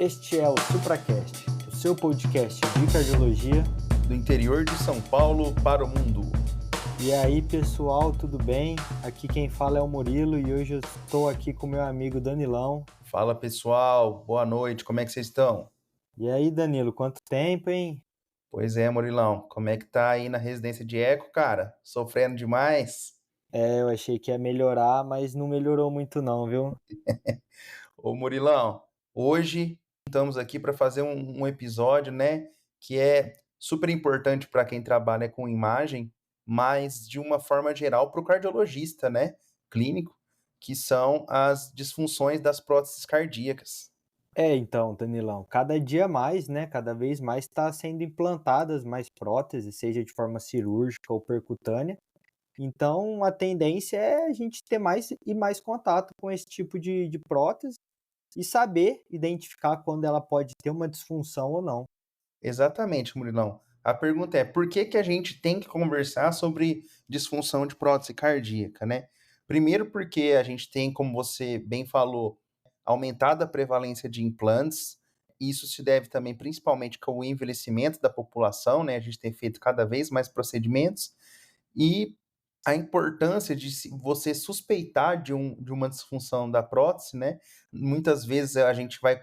Este é o SupraCast, o seu podcast de cardiologia do interior de São Paulo para o mundo. E aí, pessoal, tudo bem? Aqui quem fala é o Murilo e hoje eu estou aqui com meu amigo Danilão. Fala, pessoal, boa noite, como é que vocês estão? E aí, Danilo, quanto tempo, hein? Pois é, Murilão, como é que tá aí na residência de eco, cara? Sofrendo demais? Eu achei que ia melhorar, mas não melhorou muito não, viu? Ô, Murilão, hoje estamos aqui para fazer um episódio, né, que é super importante para quem trabalha com imagem, mas de uma forma geral para o cardiologista, né, clínico, que são as disfunções das próteses cardíacas. Então, Danilão, cada dia mais, né, cada vez mais está sendo implantadas mais próteses, seja de forma cirúrgica ou percutânea. Então, a tendência é a gente ter mais e mais contato com esse tipo de prótese e saber identificar quando ela pode ter uma disfunção ou não. Exatamente, Murilão. A pergunta é, por que que a gente tem que conversar sobre disfunção de prótese cardíaca, né? Primeiro porque a gente tem, como você bem falou, aumentada a prevalência de implantes. Isso se deve também principalmente com o envelhecimento da população, né? A gente tem feito cada vez mais procedimentos e a importância de você suspeitar de uma disfunção da prótese, né? Muitas vezes a gente vai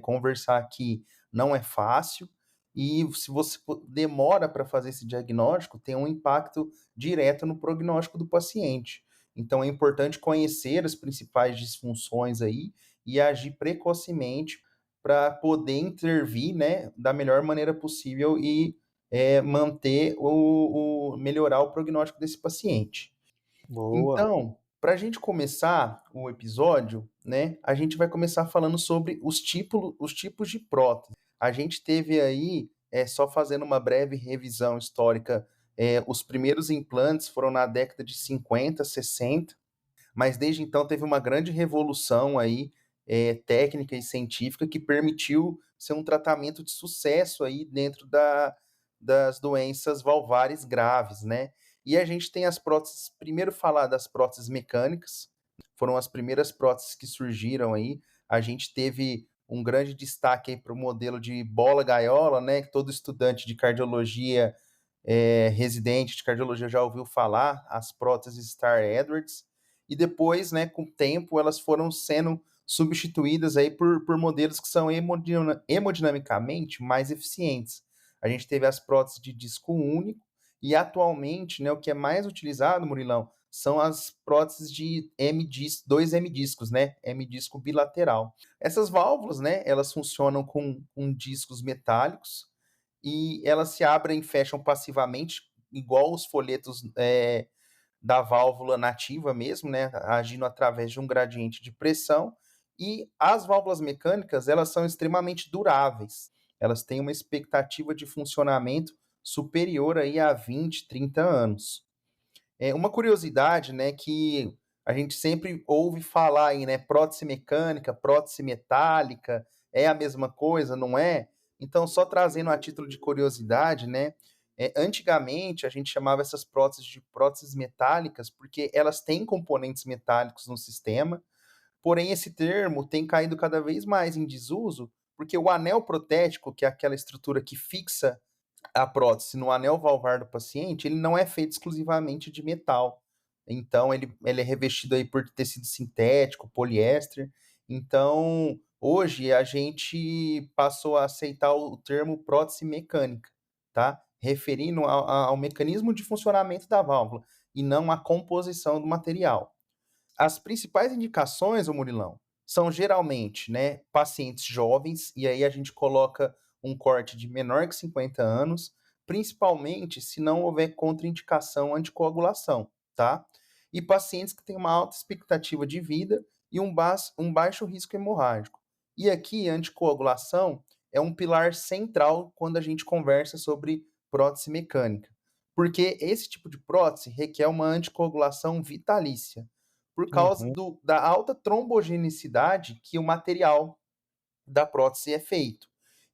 conversar que não é fácil, e se você demora para fazer esse diagnóstico, tem um impacto direto no prognóstico do paciente. Então é importante conhecer as principais disfunções aí e agir precocemente para poder intervir, né, da melhor maneira possível e melhorar o prognóstico desse paciente. Boa. Então, para a gente começar o episódio, né, a gente vai começar falando sobre os tipos de prótese. A gente teve aí, só fazendo uma breve revisão histórica, os primeiros implantes foram na década de 50, 60, mas desde então teve uma grande revolução aí, técnica e científica que permitiu ser um tratamento de sucesso aí dentro das doenças valvares graves, né? E a gente tem as próteses, primeiro falar das próteses mecânicas, foram as primeiras próteses que surgiram aí. A gente teve um grande destaque aí para o modelo de bola-gaiola, né? Que todo estudante de cardiologia, residente de cardiologia já ouviu falar, as próteses Star Edwards. E depois, né, com o tempo, elas foram sendo substituídas aí por modelos que são hemodinamicamente mais eficientes. A gente teve as próteses de disco único e atualmente, né, o que é mais utilizado, Murilão, são as próteses de dois M-discos, né, M-disco bilateral. Essas válvulas, né, elas funcionam com discos metálicos e elas se abrem e fecham passivamente, igual os folhetos da válvula nativa mesmo, né, agindo através de um gradiente de pressão. E as válvulas mecânicas, elas são extremamente duráveis. Elas têm uma expectativa de funcionamento superior aí a 20, 30 anos. Uma curiosidade, né, que a gente sempre ouve falar aí, né, prótese mecânica, prótese metálica, é a mesma coisa, não é? Então, só trazendo a título de curiosidade, né, antigamente a gente chamava essas próteses de próteses metálicas porque elas têm componentes metálicos no sistema, porém esse termo tem caído cada vez mais em desuso porque o anel protético, que é aquela estrutura que fixa a prótese no anel valvar do paciente, ele não é feito exclusivamente de metal. Então, ele é revestido aí por tecido sintético, poliéster. Então, hoje a gente passou a aceitar o termo prótese mecânica, tá? Referindo ao mecanismo de funcionamento da válvula e não à composição do material. As principais indicações, ô Murilão, são geralmente, né, pacientes jovens, e aí a gente coloca um corte de menor que 50 anos, principalmente se não houver contraindicação anticoagulação, tá? E pacientes que têm uma alta expectativa de vida e um baixo risco hemorrágico. E aqui, a anticoagulação é um pilar central quando a gente conversa sobre prótese mecânica, porque esse tipo de prótese requer uma anticoagulação vitalícia por causa Uhum. da alta trombogenicidade que o material da prótese é feito.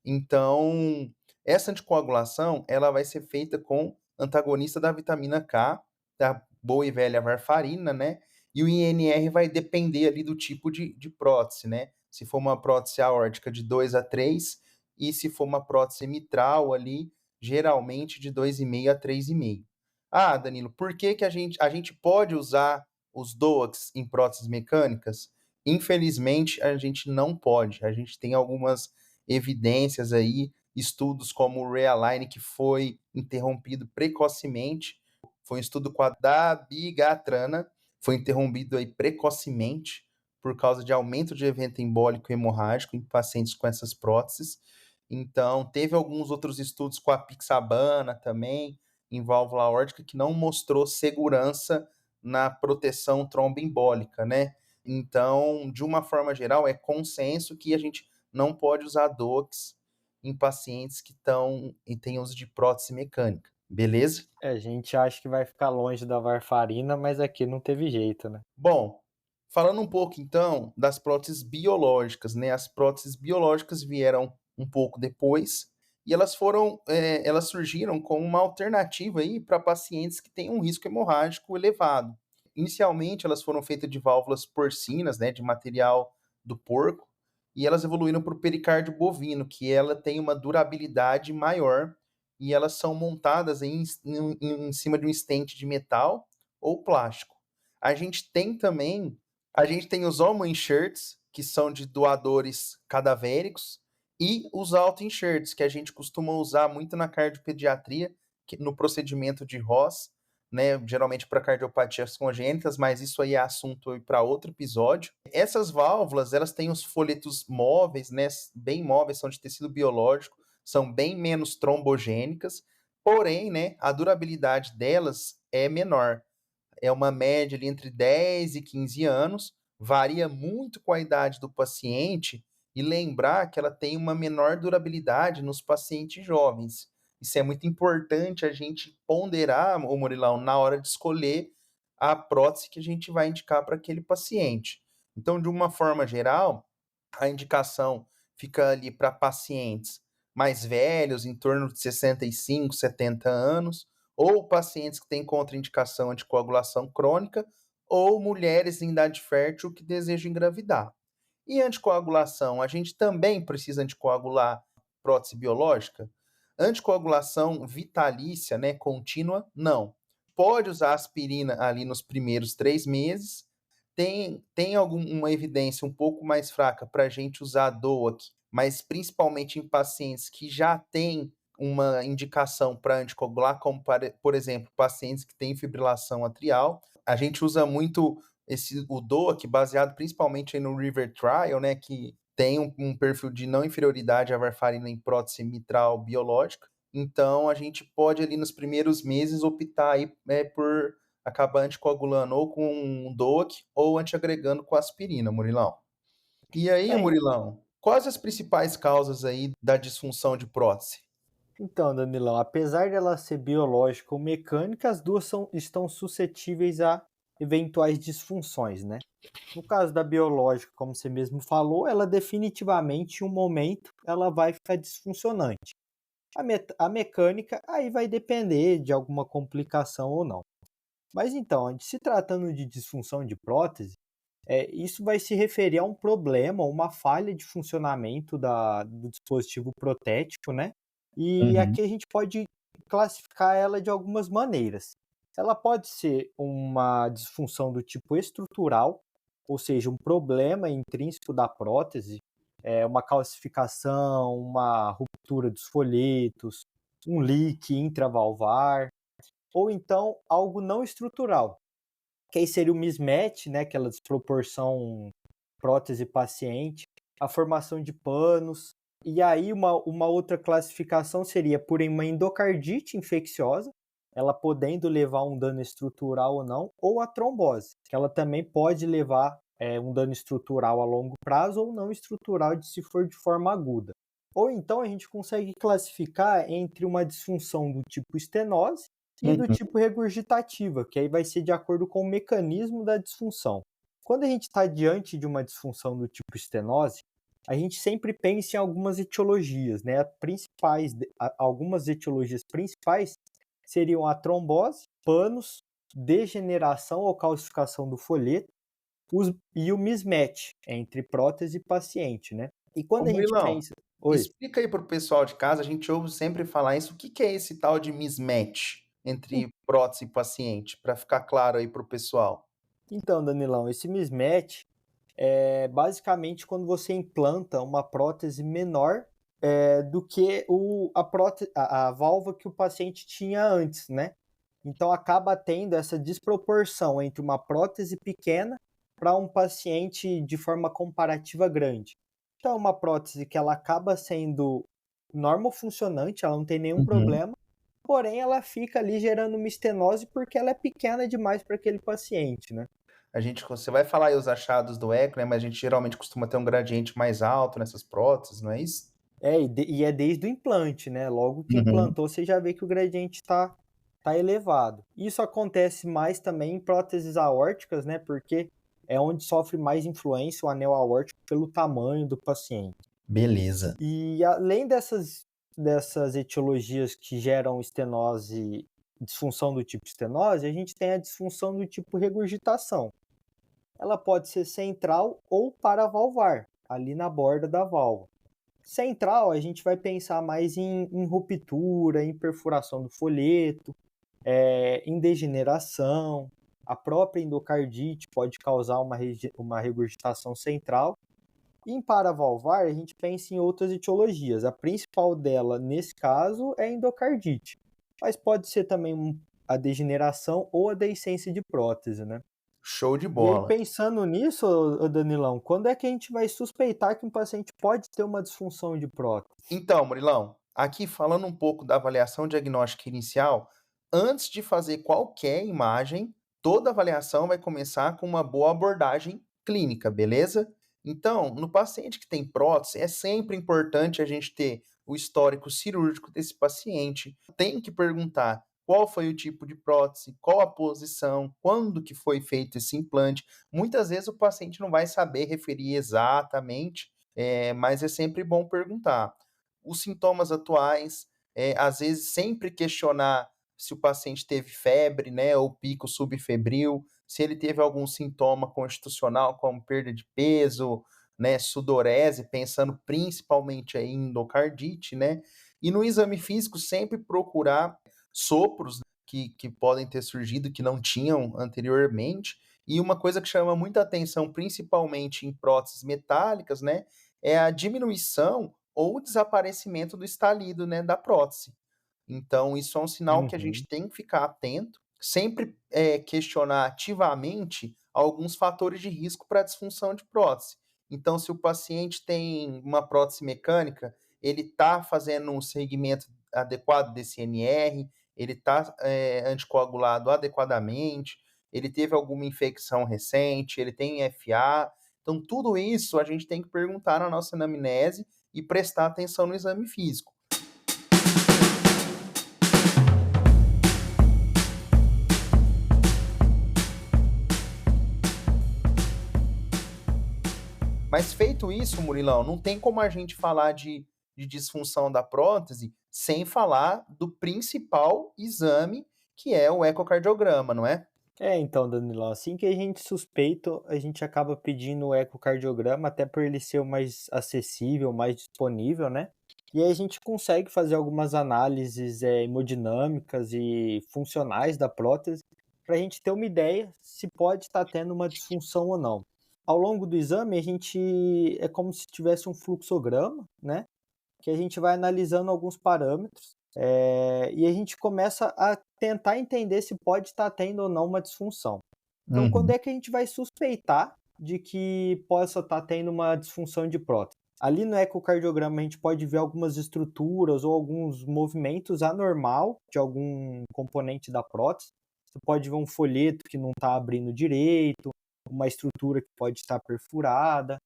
Então, essa anticoagulação, ela vai ser feita com antagonista da vitamina K, da boa e velha varfarina, né? E o INR vai depender ali do tipo de prótese, né? se for uma prótese aórtica de 2 a 3, e se for uma prótese mitral ali, geralmente de 2,5 a 3,5. Ah, Danilo, por que que a gente pode usar os DOACs em próteses mecânicas? Infelizmente, a gente não pode. A gente tem algumas evidências aí, estudos como o Realign, que foi interrompido precocemente, foi um estudo com a dabigatrana, foi interrompido aí precocemente por causa de aumento de evento embólico hemorrágico em pacientes com essas próteses. Então, teve alguns outros estudos com a pixabana também, em válvula aórtica, que não mostrou segurança na proteção tromboembólica, né? Então, de uma forma geral, é consenso que a gente não pode usar DOACs em pacientes que estão e têm uso de prótese mecânica, beleza? A gente acha que vai ficar longe da varfarina, mas aqui não teve jeito, né? Bom, falando um pouco então das próteses biológicas, né? As próteses biológicas vieram um pouco depois e elas surgiram como uma alternativa aí para pacientes que têm um risco hemorrágico elevado. Inicialmente, elas foram feitas de válvulas porcinas, né, de material do porco, e elas evoluíram para o pericárdio bovino, que ela tem uma durabilidade maior e elas são montadas em cima de um stent de metal ou plástico. A gente tem também, a gente tem os homo-inserts, que são de doadores cadavéricos, e os auto-inserts, que a gente costuma usar muito na cardiopediatria, no procedimento de Ross, né, geralmente para cardiopatias congênitas, mas isso aí é assunto para outro episódio. Essas válvulas, elas têm os folhetos móveis, né, bem móveis, são de tecido biológico, são bem menos trombogênicas, porém, né, a durabilidade delas é menor. É uma média ali entre 10 e 15 anos, varia muito com a idade do paciente, e lembrar que ela tem uma menor durabilidade nos pacientes jovens. Isso é muito importante a gente ponderar, ô Murilão, na hora de escolher a prótese que a gente vai indicar para aquele paciente. Então, de uma forma geral, a indicação fica ali para pacientes mais velhos, em torno de 65, 70 anos, ou pacientes que têm contraindicação anticoagulação crônica, ou mulheres em idade fértil que desejam engravidar. E anticoagulação, a gente também precisa anticoagular prótese biológica? Anticoagulação vitalícia, né, contínua, não. Pode usar aspirina ali nos primeiros 3 meses. Tem alguma evidência um pouco mais fraca para a gente usar a DOAC, mas principalmente em pacientes que já têm uma indicação para anticoagular, como, por exemplo, pacientes que têm fibrilação atrial. A gente usa muito o DOAC, baseado principalmente no River Trial, né, que tem um perfil de não inferioridade à varfarina em prótese mitral biológica. Então, a gente pode ali nos primeiros meses optar aí, por acabar anticoagulando ou com um DOAC ou antiagregando com aspirina, Murilão. E aí, É, Murilão, quais as principais causas aí da disfunção de prótese? então, Danilão, apesar de ela ser biológica ou mecânica, as duas estão suscetíveis a eventuais disfunções, né? No caso da biológica, como você mesmo falou, ela definitivamente, em um momento, ela vai ficar disfuncionante. A mecânica, aí vai depender de alguma complicação ou não. Mas então, se tratando de disfunção de prótese, isso vai se referir a um problema, uma falha de funcionamento do dispositivo protético, né? E Uhum. aqui a gente pode classificar ela de algumas maneiras. Ela pode ser uma disfunção do tipo estrutural, ou seja, um problema intrínseco da prótese, uma calcificação, uma ruptura dos folhetos, um leak intravalvar, ou então algo não estrutural, que aí seria o mismatch, né, aquela desproporção prótese-paciente, a formação de panos, e aí uma outra classificação seria por uma endocardite infecciosa, ela podendo levar um dano estrutural ou não, ou a trombose, que ela também pode levar um dano estrutural a longo prazo ou não estrutural se for de forma aguda. Ou então a gente consegue classificar entre uma disfunção do tipo estenose e do Uhum. tipo regurgitativa, que aí vai ser de acordo com o mecanismo da disfunção. Quando a gente está diante de uma disfunção do tipo estenose, a gente sempre pensa em algumas etiologias, né? Algumas etiologias principais seriam a trombose, panos, degeneração ou calcificação do folheto, e o mismatch entre prótese e paciente, né. E Ô quando a gente Murilão, pensa. Oi. explica aí para o pessoal de casa, a gente ouve sempre falar isso, o que que é esse tal de mismatch En entre prótese e paciente, para ficar claro aí para o pessoal? então, Danilão, esse mismatch é basicamente quando você implanta uma prótese menor, do que a válvula que o paciente tinha antes, né. Então acaba tendo essa desproporção entre uma prótese pequena para um paciente de forma comparativa grande. Então é uma prótese que ela acaba sendo normofuncionante, ela não tem nenhum Uhum. problema, porém ela fica ali gerando uma estenose porque ela é pequena demais para aquele paciente, né. Você vai falar aí os achados do eco, né, mas a gente geralmente costuma ter um gradiente mais alto nessas próteses, não é isso? E é desde o implante, né, logo que Uhum. implantou você já vê que o gradiente está elevado. Isso acontece mais também em próteses aórticas, né, porque é onde sofre mais influência o anel aórtico pelo tamanho do paciente. Beleza. E além dessas etiologias que geram estenose, disfunção do tipo estenose, a gente tem a disfunção do tipo regurgitação. Ela pode ser central ou paravalvar, ali na borda da válvula. Central, a gente vai pensar mais em ruptura, em perfuração do folheto, em degeneração. A própria endocardite pode causar uma regurgitação central. E em paravalvar, a gente pensa em outras etiologias. A principal dela, nesse caso, é a endocardite. Mas pode ser também a degeneração ou a deiscência de prótese, né? Show de E aí, bola. pensando nisso, ô Danilão, quando é que a gente vai suspeitar que um paciente pode ter uma disfunção de prótese? Então, Murilão, aqui falando um pouco da avaliação diagnóstica inicial, antes de fazer qualquer imagem, toda avaliação vai começar com uma boa abordagem clínica, beleza? Então, no paciente que tem prótese, é sempre importante a gente ter o histórico cirúrgico desse paciente. Tem que perguntar qual foi o tipo de prótese, qual a posição, quando que foi feito esse implante. Muitas vezes o paciente não vai saber referir exatamente, mas é sempre bom perguntar os sintomas atuais, às vezes sempre questionar se o paciente teve febre, né, ou pico subfebril, se ele teve algum sintoma constitucional, como perda de peso, né, sudorese, pensando principalmente aí em endocardite, né, e no exame físico sempre procurar sopros que podem ter surgido que não tinham anteriormente, e uma coisa que chama muita atenção, principalmente em próteses metálicas, né, é a diminuição ou desaparecimento do estalido, né, da prótese. Então, isso é um sinal que a Uhum. gente tem que ficar atento, sempre questionar ativamente alguns fatores de risco para disfunção de prótese. Então, se o paciente tem uma prótese mecânica, ele está fazendo um segmento adequado desse NR, ele está anticoagulado adequadamente, ele teve alguma infecção recente, ele tem FA. Então, tudo isso a gente tem que perguntar na nossa anamnese e prestar atenção no exame físico. Mas feito isso, Murilão, não tem como a gente falar de disfunção da prótese sem falar do principal exame, que é o ecocardiograma, não é? Então, Danilão, assim que a gente suspeita, a gente acaba pedindo o ecocardiograma, até por ele ser o mais acessível, mais disponível, né? E aí a gente consegue fazer algumas análises hemodinâmicas e funcionais da prótese para a gente ter uma ideia se pode estar tendo uma disfunção ou não. Ao longo do exame, a gente é como se tivesse um fluxograma, né? Que a gente vai analisando alguns parâmetros, e a gente começa a tentar entender se pode estar tendo ou não uma disfunção. Então, quando Uhum. é que a gente vai suspeitar de que possa estar tendo uma disfunção de prótese? Ali no ecocardiograma a gente pode ver algumas estruturas ou alguns movimentos anormal de algum componente da prótese. Você pode ver um folheto que não está abrindo direito, uma estrutura que pode estar perfurada,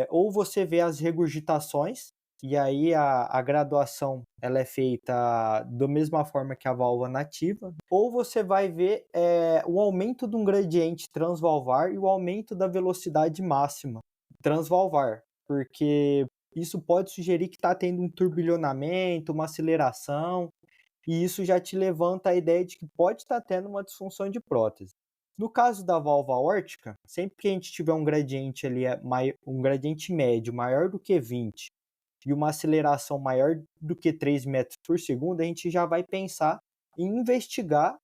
ou você vê as regurgitações, e aí a graduação ela é feita da mesma forma que a válvula nativa, ou você vai ver o aumento de um gradiente transvalvar e o aumento da velocidade máxima transvalvar, porque isso pode sugerir que está tendo um turbilhonamento, uma aceleração, e isso já te levanta a ideia de que pode estar tendo uma disfunção de prótese. No caso da válvula aórtica, sempre que a gente tiver um gradiente ali, um gradiente médio maior do que 20 e uma aceleração maior do que 3 metros por segundo, a gente já vai pensar em investigar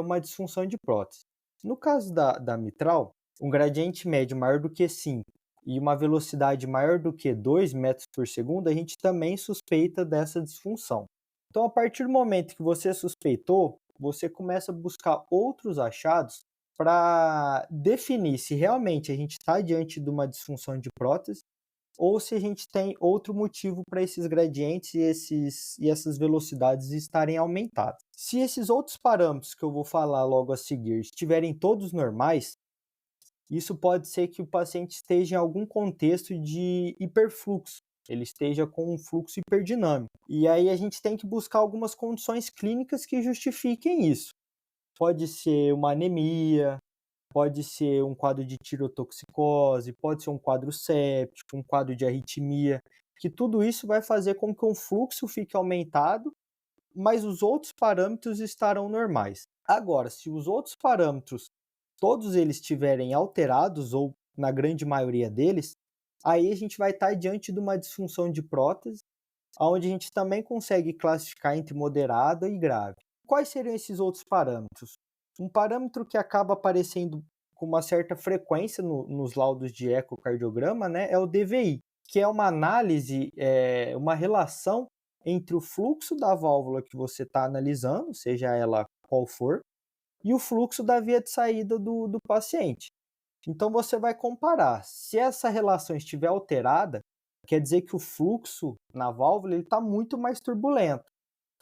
uma disfunção de prótese. No caso da mitral, um gradiente médio maior do que 5 e uma velocidade maior do que 2 metros por segundo, a gente também suspeita dessa disfunção. Então, a partir do momento que você suspeitou, você começa a buscar outros achados para definir se realmente a gente está diante de uma disfunção de prótese ou se a gente tem outro motivo para esses gradientes e essas velocidades estarem aumentadas. Se esses outros parâmetros que eu vou falar logo a seguir estiverem todos normais, isso pode ser que o paciente esteja em algum contexto de hiperfluxo, ele esteja com um fluxo hiperdinâmico. E aí a gente tem que buscar algumas condições clínicas que justifiquem isso. Pode ser uma anemia, pode ser um quadro de tirotoxicose, pode ser um quadro séptico, um quadro de arritmia, que tudo isso vai fazer com que o fluxo fique aumentado, mas os outros parâmetros estarão normais. Agora, se os outros parâmetros, todos eles estiverem alterados, ou na grande maioria deles, aí a gente vai estar diante de uma disfunção de prótese, onde a gente também consegue classificar entre moderada e grave. Quais seriam esses outros parâmetros? Um parâmetro que acaba aparecendo com uma certa frequência nos laudos de ecocardiograma, né, é o DVI, que é uma análise, uma relação entre o fluxo da válvula que você está analisando, seja ela qual for, e o fluxo da via de saída do paciente. Então você vai comparar. Se essa relação estiver alterada, quer dizer que o fluxo na válvula está muito mais turbulento.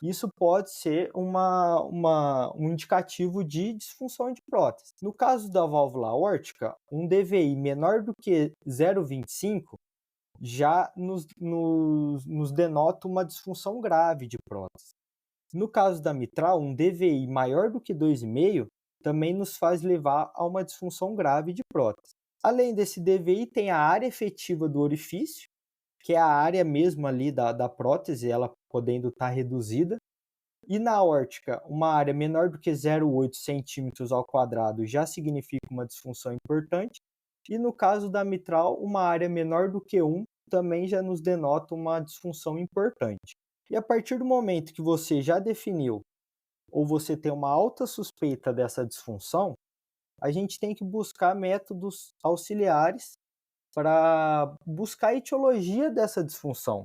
Isso pode ser um indicativo de disfunção de prótese. No caso da válvula aórtica, um DVI menor do que 0,25 já nos denota uma disfunção grave de prótese. No caso da mitral, um DVI maior do que 2,5 também nos faz levar a uma disfunção grave de prótese. Além desse DVI, tem a área efetiva do orifício, que é a área mesmo ali da prótese, ela podendo estar reduzida. E na aórtica, uma área menor do que 0,8 centímetros ao quadrado já significa uma disfunção importante. E no caso da mitral, uma área menor do que 1 também já nos denota uma disfunção importante. E a partir do momento que você já definiu ou você tem uma alta suspeita dessa disfunção, a gente tem que buscar métodos auxiliares para buscar a etiologia dessa disfunção.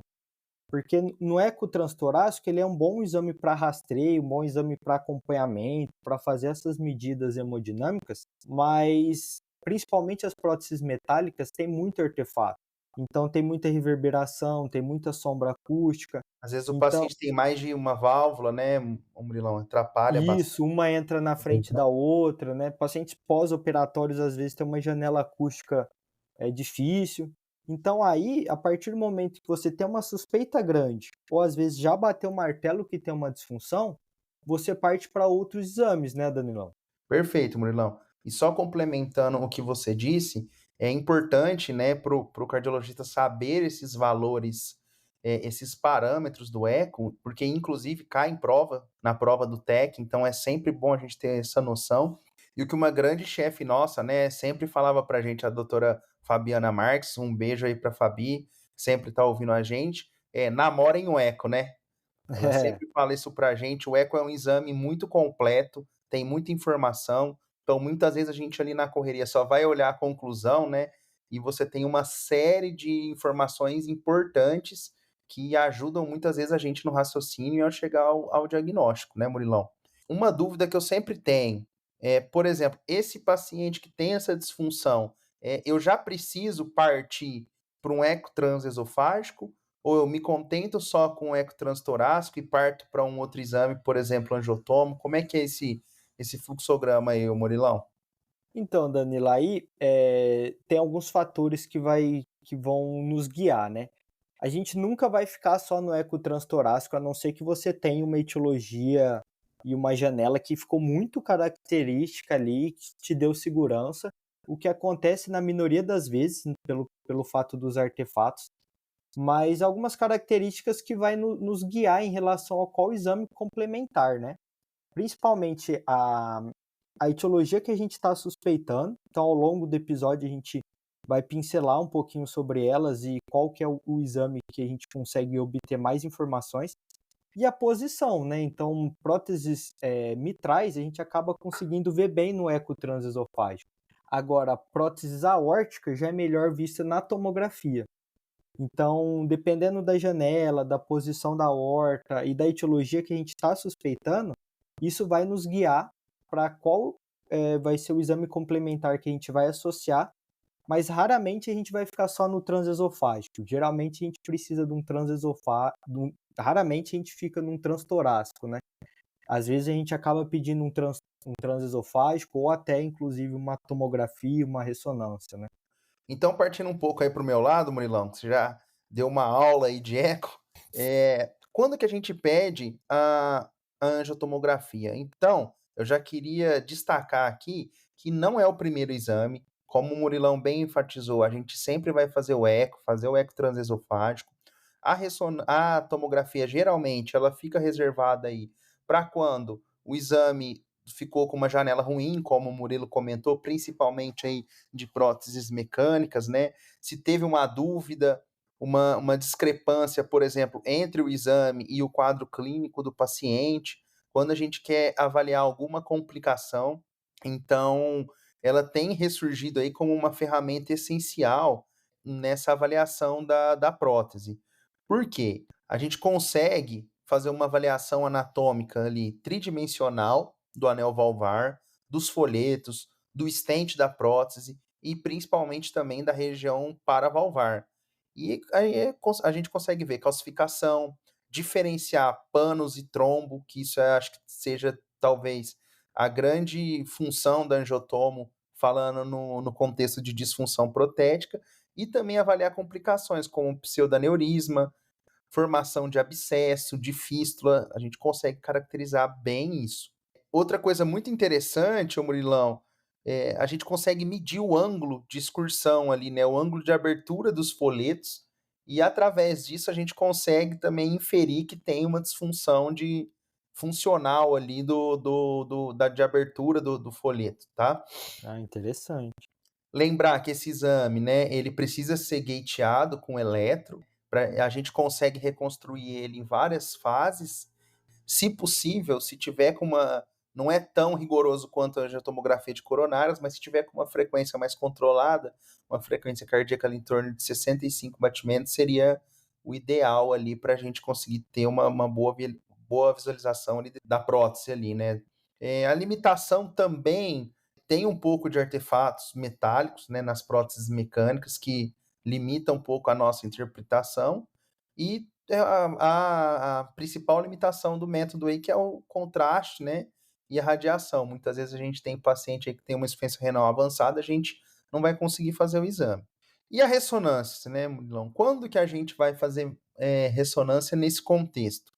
Porque no ecotranstorácico ele é um bom exame para rastreio, um bom exame para acompanhamento, para fazer essas medidas hemodinâmicas, mas principalmente as próteses metálicas têm muito artefato. Então tem muita reverberação, tem muita sombra acústica. Às vezes o Então, paciente tem mais de uma válvula, né, ô Murilão, atrapalha isso, bastante. uma entra na frente da outra, né? Pacientes pós-operatórios às vezes têm uma janela acústica difícil. Então aí, a partir do momento que você tem uma suspeita grande, ou às vezes já bateu o martelo que tem uma disfunção, você parte para outros exames, né, Danilão? Perfeito, Murilão. E só complementando o que você disse, é importante, né, para o cardiologista saber esses valores, esses parâmetros do eco, porque inclusive cai em prova, na prova do TEC, então é sempre bom a gente ter essa noção. E o que uma grande chefe nossa, né, sempre falava para a gente, a doutora Fabiana Marques, um beijo aí para a Fabi, sempre está ouvindo a gente, namorem o eco, né? Ela É, sempre fala isso para a gente, o eco é um exame muito completo, tem muita informação, então muitas vezes a gente ali na correria só vai olhar a conclusão, né? E você tem uma série de informações importantes que ajudam muitas vezes a gente no raciocínio e ao chegar ao diagnóstico, né, Murilão? Uma dúvida que eu sempre tenho é, por exemplo, esse paciente que tem essa disfunção, eu já preciso partir para um eco transesofágico ou eu me contento só com o eco transtorácico e parto para um outro exame, por exemplo, angiotomo? Como é que é esse fluxograma aí, ô Murilão? então, Danilo, aí tem alguns fatores que vão nos guiar, né? A gente nunca vai ficar só no ecotranstorácico, a não ser que você tenha uma etiologia e uma janela que ficou muito característica ali, que te deu segurança, o que acontece na minoria das vezes, pelo fato dos artefatos, mas algumas características que vai nos guiar em relação a qual exame complementar, né? Principalmente a etiologia que a gente está suspeitando. Então, ao longo do episódio, a gente vai pincelar um pouquinho sobre elas e qual que é o exame que a gente consegue obter mais informações. E a posição, né? Então, próteses mitrais, a gente acaba conseguindo ver bem no eco transesofágico. Agora, próteses aórticas já é melhor vista na tomografia. Então, dependendo da janela, da posição da aorta e da etiologia que a gente está suspeitando, isso vai nos guiar para qual vai ser o exame complementar que a gente vai associar, mas raramente a gente vai ficar só no transesofágico. Geralmente a gente precisa de um transesofágico, raramente a gente fica num transtorácico, né? Às vezes a gente acaba pedindo um transesofágico ou até, inclusive, uma tomografia, uma ressonância, né? Então, partindo um pouco aí para o meu lado, Murilão, que você já deu uma aula aí de eco, quando que a gente pede a angiotomografia? Então, eu já queria destacar aqui que não é o primeiro exame, como o Murilão bem enfatizou, a gente sempre vai fazer o eco transesofágico. A tomografia, geralmente, ela fica reservada aí para quando o exame ficou com uma janela ruim, como o Murilo comentou, principalmente aí de próteses mecânicas, né? Se teve uma dúvida, uma discrepância, por exemplo, entre o exame e o quadro clínico do paciente, quando a gente quer avaliar alguma complicação, então ela tem ressurgido aí como uma ferramenta essencial nessa avaliação da prótese. Por quê? A gente consegue fazer uma avaliação anatômica ali tridimensional do anel valvar, dos folhetos, do stent da prótese e principalmente também da região paravalvar. E aí a gente consegue ver calcificação, diferenciar panos e trombo, que isso acho que seja talvez a grande função da angiotomo, falando no contexto de disfunção protética, e também avaliar complicações como pseudaneurisma, formação de abscesso, de fístula, a gente consegue caracterizar bem isso. Outra coisa muito interessante, ô Murilão, a gente consegue medir o ângulo de excursão ali, né? O ângulo de abertura dos folhetos, e através disso a gente consegue também inferir que tem uma disfunção funcional ali de abertura do folheto, tá? Ah, interessante. Lembrar que esse exame, né, ele precisa ser gateado com eletro, a gente consegue reconstruir ele em várias fases. Se possível, se tiver com uma. Não é tão rigoroso quanto a angiotomografia de coronárias, mas se tiver com uma frequência mais controlada, uma frequência cardíaca ali em torno de 65 batimentos, seria o ideal ali para a gente conseguir ter uma boa visualização ali da prótese ali, né? A limitação também tem um pouco de artefatos metálicos, né, nas próteses mecânicas que limita um pouco a nossa interpretação, e a principal limitação do método aí que é o contraste, né, e a radiação. Muitas vezes a gente tem paciente aí que tem uma insuficiência renal avançada, a gente não vai conseguir fazer o exame. E a ressonância, né, Murilão? Quando que a gente vai fazer ressonância nesse contexto?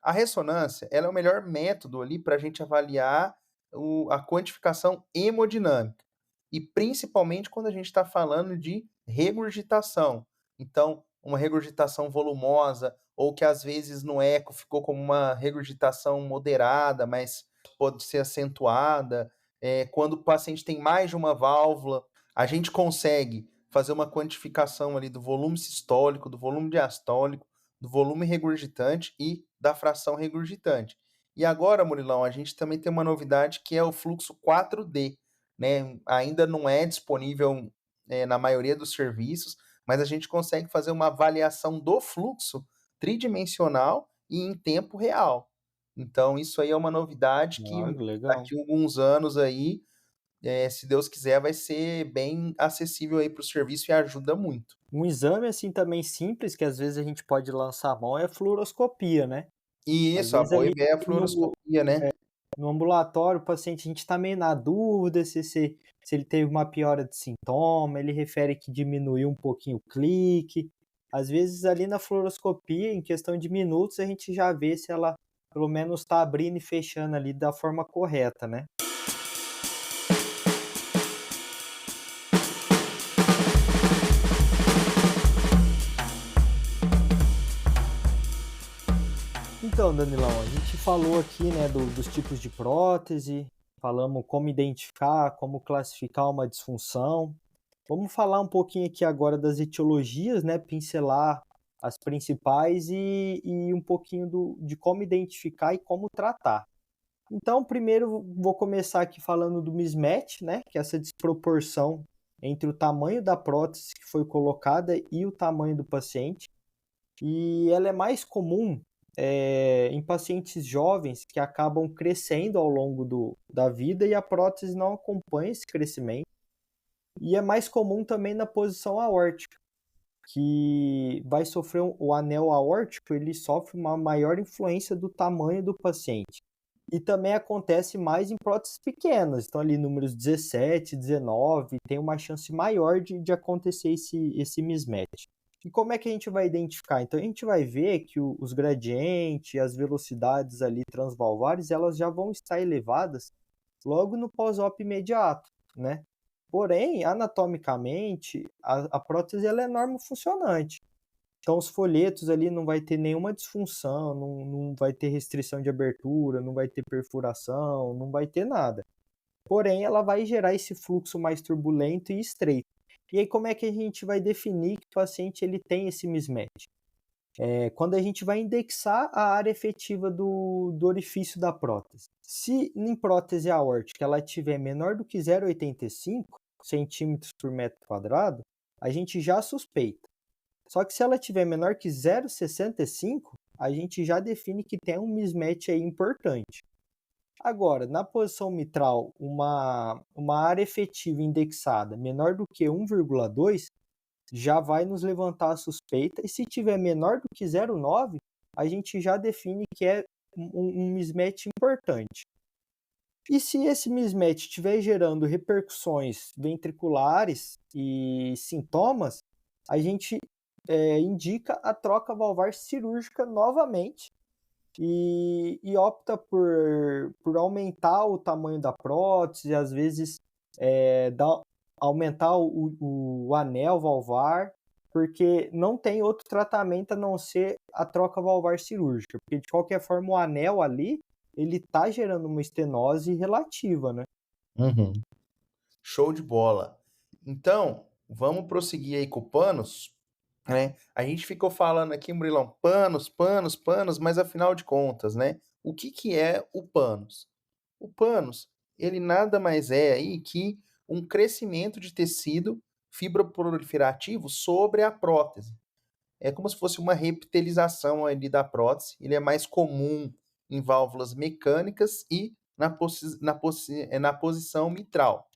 A ressonância, ela é o melhor método ali para a gente avaliar a quantificação hemodinâmica, e principalmente quando a gente está falando de regurgitação. Então, uma regurgitação volumosa, ou que às vezes no eco ficou como uma regurgitação moderada, mas pode ser acentuada. Quando o paciente tem mais de uma válvula, a gente consegue fazer uma quantificação ali do volume sistólico, do volume diastólico, do volume regurgitante e da fração regurgitante. E agora, Murilão, a gente também tem uma novidade que é o fluxo 4D, né? Ainda não é disponível na maioria dos serviços, mas a gente consegue fazer uma avaliação do fluxo tridimensional e em tempo real. Então, isso aí é uma novidade que Ah, legal. daqui a alguns anos aí, se Deus quiser, vai ser bem acessível aí para o serviço e ajuda muito. Um exame, assim, também simples, que às vezes a gente pode lançar a mão, é a fluoroscopia, né? E Às isso, a vezes boa ali ideia é a no fluoroscopia, né? no ambulatório, o paciente, a gente está meio na dúvida se ele teve uma piora de sintoma, ele refere que diminuiu um pouquinho o clique. Às vezes, ali na fluoroscopia, em questão de minutos, a gente já vê se ela pelo menos está abrindo e fechando ali da forma correta, né? Então, Danilão, a gente falou aqui, né, dos tipos de prótese, falamos como identificar, como classificar uma disfunção. Vamos falar um pouquinho aqui agora das etiologias, né? Pincelar as principais e um pouquinho de como identificar e como tratar. Então, primeiro vou começar aqui falando do mismatch, né? Que é essa desproporção entre o tamanho da prótese que foi colocada e o tamanho do paciente. E ela é mais comum em pacientes jovens que acabam crescendo ao longo da vida e a prótese não acompanha esse crescimento. E é mais comum também na posição aórtica, que vai sofrer o anel aórtico, ele sofre uma maior influência do tamanho do paciente. E também acontece mais em próteses pequenas, então ali números 17, 19, tem uma chance maior de acontecer esse mismatch. E como é que a gente vai identificar? Então a gente vai ver que os gradientes, as velocidades ali transvalvares, elas já vão estar elevadas logo no pós-op imediato, né? Porém, anatomicamente, a prótese ela é normofuncionante. Então, os folhetos ali não vai ter nenhuma disfunção, não vai ter restrição de abertura, não vai ter perfuração, não vai ter nada. Porém, ela vai gerar esse fluxo mais turbulento e estreito. E aí, como é que a gente vai definir que o paciente ele tem esse mismatch? Quando a gente vai indexar a área efetiva do orifício da prótese. Se em prótese aórtica ela tiver menor do que 0,85 centímetros por metro quadrado, a gente já suspeita. Só que se ela tiver menor que 0,65, a gente já define que tem um mismatch aí importante. Agora, na posição mitral, uma área efetiva indexada menor do que 1,2 já vai nos levantar a suspeita, e se tiver menor do que 0,9, a gente já define que é um mismatch importante. E se esse mismatch estiver gerando repercussões ventriculares e sintomas, a gente indica a troca valvar cirúrgica novamente e opta por aumentar o tamanho da prótese, às vezes aumentar o anel valvar, porque não tem outro tratamento a não ser a troca valvar cirúrgica, porque de qualquer forma o anel ali, ele está gerando uma estenose relativa, né? Uhum. Show de bola. Então, vamos prosseguir aí com o panos, né? A gente ficou falando aqui, Murilão, panos, mas afinal de contas, né? O que que é o panos? O panos, ele nada mais é aí que um crescimento de tecido fibroproliferativo sobre a prótese. É como se fosse uma reptilização ali da prótese. Ele é mais comum em válvulas mecânicas e na posição mitral.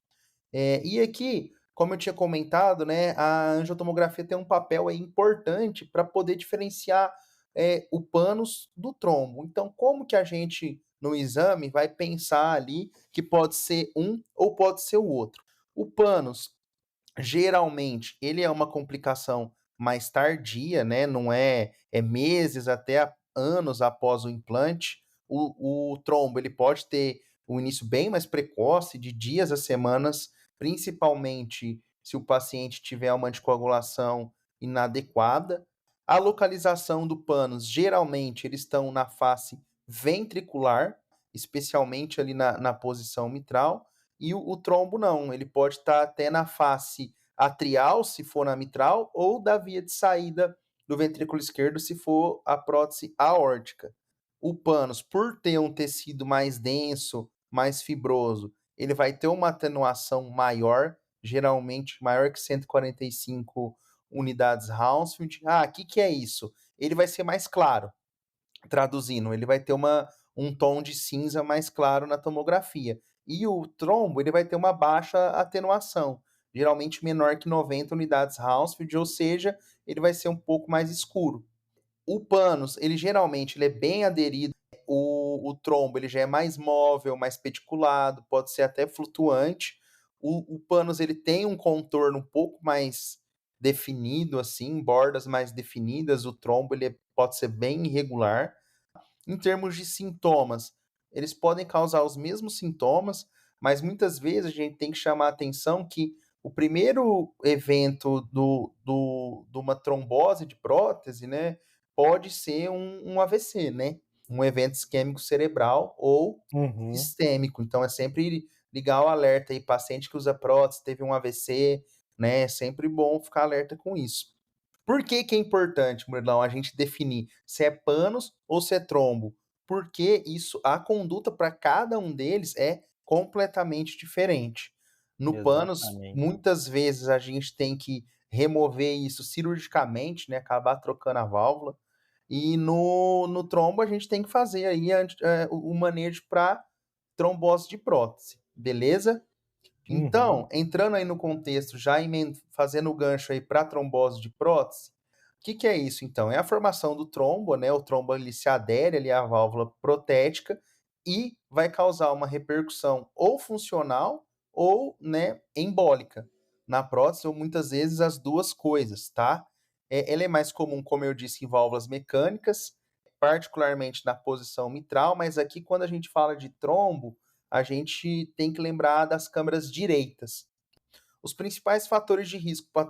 E aqui, como eu tinha comentado, né, a angiotomografia tem um papel aí importante para poder diferenciar o pânus do trombo. Então, como que a gente, no exame, vai pensar ali que pode ser um ou pode ser o outro? O pânus, geralmente, ele é uma complicação mais tardia, né? Não é meses até anos após o implante. O trombo, ele pode ter um início bem mais precoce, de dias a semanas, principalmente se o paciente tiver uma anticoagulação inadequada. A localização do pânus, geralmente, eles estão na face ventricular, especialmente ali na posição mitral, e o trombo não, ele pode estar até na face atrial, se for na mitral, ou da via de saída do ventrículo esquerdo, se for a prótese aórtica. O pânus, por ter um tecido mais denso, mais fibroso, ele vai ter uma atenuação maior, geralmente maior que 145 unidades Hounsfield. O que é isso? Ele vai ser mais claro, traduzindo, ele vai ter um tom de cinza mais claro na tomografia. E o trombo, ele vai ter uma baixa atenuação, geralmente menor que 90 unidades Hounsfield, ou seja, ele vai ser um pouco mais escuro. O pânus, ele geralmente ele é bem aderido. O trombo, ele já é mais móvel, mais pediculado, pode ser até flutuante. O pânus, ele tem um contorno um pouco mais definido, assim, bordas mais definidas. O trombo, ele pode ser bem irregular. Em termos de sintomas, eles podem causar os mesmos sintomas, mas muitas vezes a gente tem que chamar a atenção que o primeiro evento de uma trombose de prótese, né, pode ser um AVC, né? um evento isquêmico cerebral ou Uhum. sistêmico. Então, é sempre ligar o alerta aí, paciente que usa prótese, teve um AVC, né? É sempre bom ficar alerta com isso. Por que que é importante, Murilão, a gente definir se é panos ou se é trombo? Porque isso, a conduta para cada um deles é completamente diferente. No panos, Exatamente. muitas vezes a gente tem que remover isso cirurgicamente, né, acabar trocando a válvula. E no trombo a gente tem que fazer aí o manejo para trombose de prótese, beleza? Uhum. Então, entrando aí no contexto, já fazendo o gancho aí para trombose de prótese, o que que é isso então? É a formação do trombo, né? O trombo ele se adere ali à válvula protética e vai causar uma repercussão ou funcional ou, né, embólica na prótese, ou muitas vezes as duas coisas, tá? Ela é mais comum, como eu disse, em válvulas mecânicas, particularmente na posição mitral, mas aqui quando a gente fala de trombo, a gente tem que lembrar das câmaras direitas. Os principais fatores de risco para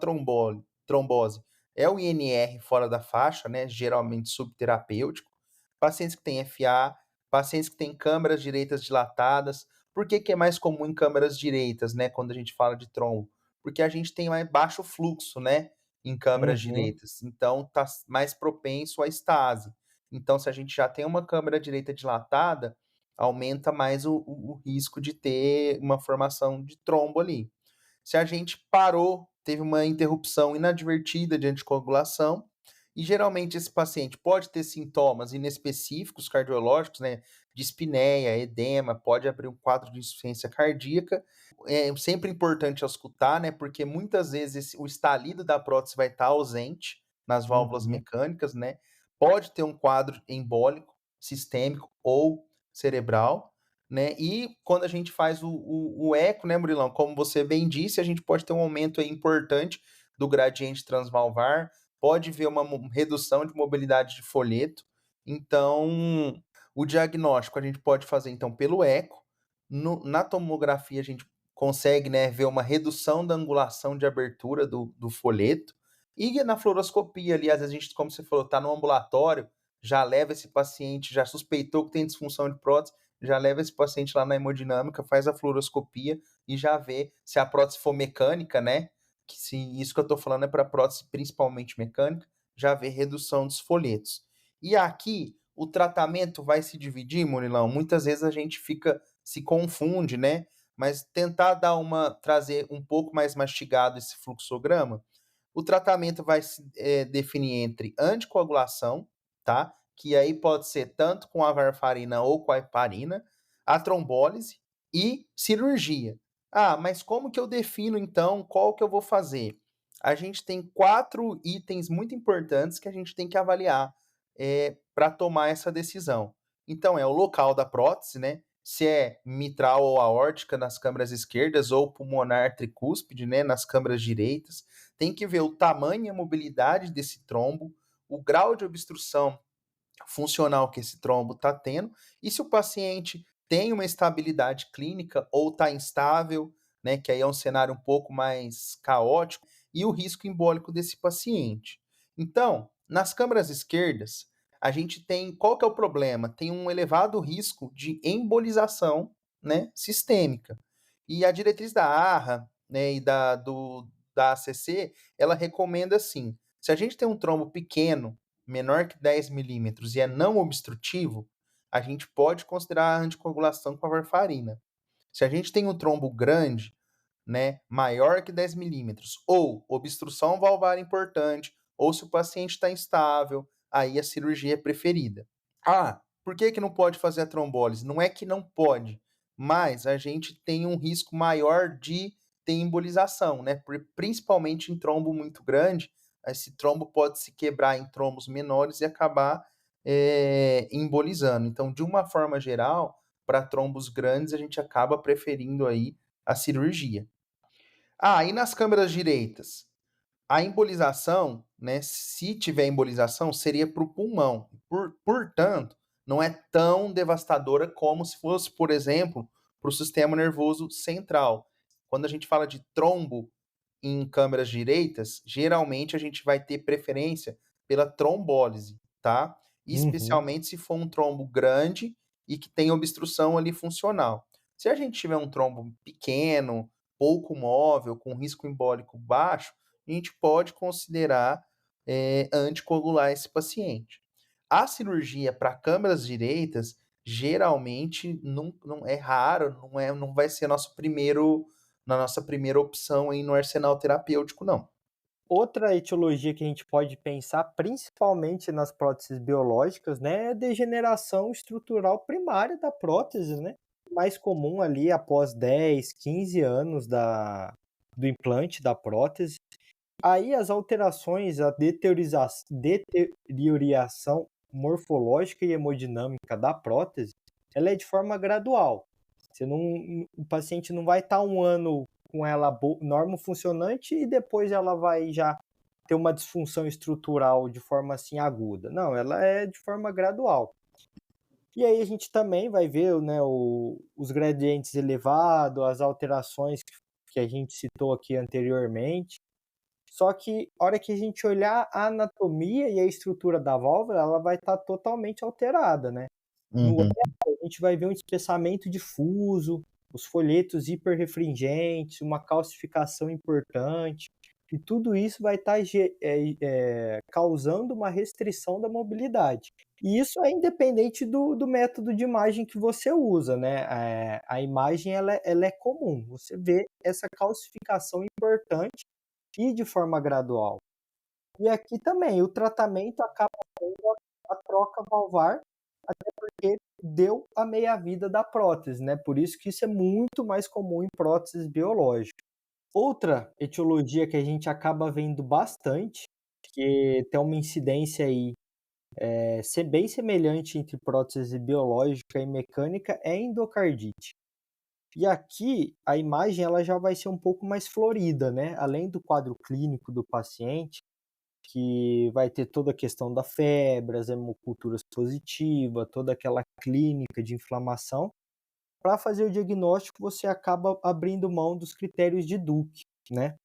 trombose é o INR fora da faixa, né, geralmente subterapêutico, pacientes que têm FA, pacientes que têm câmaras direitas dilatadas. Por que que é mais comum em câmaras direitas, né, quando a gente fala de trombo? Porque a gente tem mais baixo fluxo, né, em câmaras Uhum. direitas, então tá mais propenso à estase. Então, se a gente já tem uma câmara direita dilatada, aumenta mais o risco de ter uma formação de trombo ali. Se a gente parou, teve uma interrupção inadvertida de anticoagulação, e geralmente esse paciente pode ter sintomas inespecíficos cardiológicos, né, dispneia, edema, pode abrir um quadro de insuficiência cardíaca. É sempre importante escutar, né, porque muitas vezes o estalido da prótese vai estar ausente nas válvulas Uhum. mecânicas, né? Pode ter um quadro embólico, sistêmico ou cerebral, né? E quando a gente faz o eco, né, Murilão, como você bem disse, a gente pode ter um aumento aí importante do gradiente transvalvar, pode ver uma redução de mobilidade de folheto. Então, o diagnóstico a gente pode fazer então pelo eco. Na tomografia a gente consegue, né, ver uma redução da angulação de abertura do folheto. E na fluoroscopia ali, às vezes a gente, como você falou, está no ambulatório, já leva esse paciente, já suspeitou que tem disfunção de prótese, já leva esse paciente lá na hemodinâmica, faz a fluoroscopia e já vê se a prótese for mecânica, né? Que se isso que eu estou falando é para prótese principalmente mecânica, já vê redução dos folhetos. E aqui o tratamento vai se dividir, Murilão. Muitas vezes a gente se confunde, né? Mas tentar trazer um pouco mais mastigado esse fluxograma. O tratamento vai se definir entre anticoagulação, tá? Que aí pode ser tanto com a varfarina ou com a heparina, a trombólise e cirurgia. Ah, mas como que eu defino então qual que eu vou fazer? A gente tem 4 itens muito importantes que a gente tem que avaliar para tomar essa decisão. Então, é o local da prótese, né? Se é mitral ou aórtica nas câmaras esquerdas ou pulmonar tricúspide, né, nas câmaras direitas. Tem que ver o tamanho e a mobilidade desse trombo, o grau de obstrução funcional que esse trombo está tendo, e se o paciente tem uma estabilidade clínica ou está instável, né, que aí é um cenário um pouco mais caótico, e o risco embólico desse paciente. Então, nas câmaras esquerdas, a gente tem, qual que é o problema? Tem um elevado risco de embolização, né, sistêmica. E a diretriz da ARRA, né, e da ACC, ela recomenda assim, se a gente tem um trombo pequeno, menor que 10 milímetros e é não obstrutivo, a gente pode considerar a anticoagulação com a varfarina. Se a gente tem um trombo grande, né, maior que 10 milímetros, ou obstrução valvar importante, ou se o paciente está instável, aí a cirurgia é preferida. Ah, por que que não pode fazer a trombólise? Não é que não pode, mas a gente tem um risco maior de ter embolização, né? Principalmente em trombo muito grande, esse trombo pode se quebrar em trombos menores e acabar embolizando. Então, de uma forma geral, para trombos grandes, a gente acaba preferindo aí a cirurgia. Ah, e nas câmeras direitas? A embolização, né, se tiver embolização, seria para o pulmão. Portanto, não é tão devastadora como se fosse, por exemplo, para o sistema nervoso central. Quando a gente fala de trombo em câmeras direitas, geralmente a gente vai ter preferência pela trombólise, tá? Uhum. especialmente se for um trombo grande e que tem obstrução ali funcional. Se a gente tiver um trombo pequeno, pouco móvel, com risco embólico baixo, a gente pode considerar anticoagular esse paciente. A cirurgia para câmeras direitas geralmente não é raro, não vai ser na nossa primeira opção aí no arsenal terapêutico, não. Outra etiologia que a gente pode pensar, principalmente nas próteses biológicas, né, é a degeneração estrutural primária da prótese, né? Mais comum ali após 10, 15 anos do implante da prótese. Aí as alterações, a deterioração morfológica e hemodinâmica da prótese, ela é de forma gradual. O paciente não vai estar um ano com ela normo funcionante e depois ela vai já ter uma disfunção estrutural de forma assim aguda. Não, ela é de forma gradual. E aí a gente também vai ver, né, os gradientes elevados, as alterações que a gente citou aqui anteriormente. Só que a hora que a gente olhar a anatomia e a estrutura da válvula, ela vai estar totalmente alterada, né? No Uhum. eco, a gente vai ver um espessamento difuso, os folhetos hiperrefringentes, uma calcificação importante, e tudo isso vai estar causando uma restrição da mobilidade. E isso é independente do método de imagem que você usa, né? A imagem ela é comum, você vê essa calcificação importante e de forma gradual. E aqui também, o tratamento acaba sendo a troca valvar, até porque deu a meia-vida da prótese, né? Por isso que isso é muito mais comum em próteses biológicas. Outra etiologia que a gente acaba vendo bastante, que tem uma incidência aí ser bem semelhante entre prótese biológica e mecânica, é endocardite. E aqui a imagem ela já vai ser um pouco mais florida, né? Além do quadro clínico do paciente, que vai ter toda a questão da febre, as hemoculturas positivas, toda aquela clínica de inflamação. Para fazer o diagnóstico, você acaba abrindo mão dos critérios de Duke, né?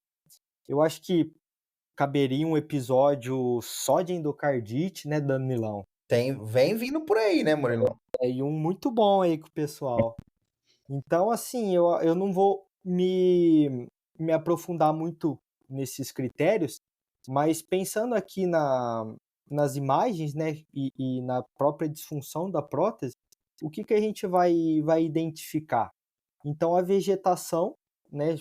Eu acho que caberia um episódio só de endocardite, né, Danilão? Vem vindo por aí, né, Murilão? E um muito bom aí com o pessoal. Então, assim, eu não vou me aprofundar muito nesses critérios, mas pensando aqui nas imagens, né, e na própria disfunção da prótese, o que a gente vai identificar? Então, a vegetação, né,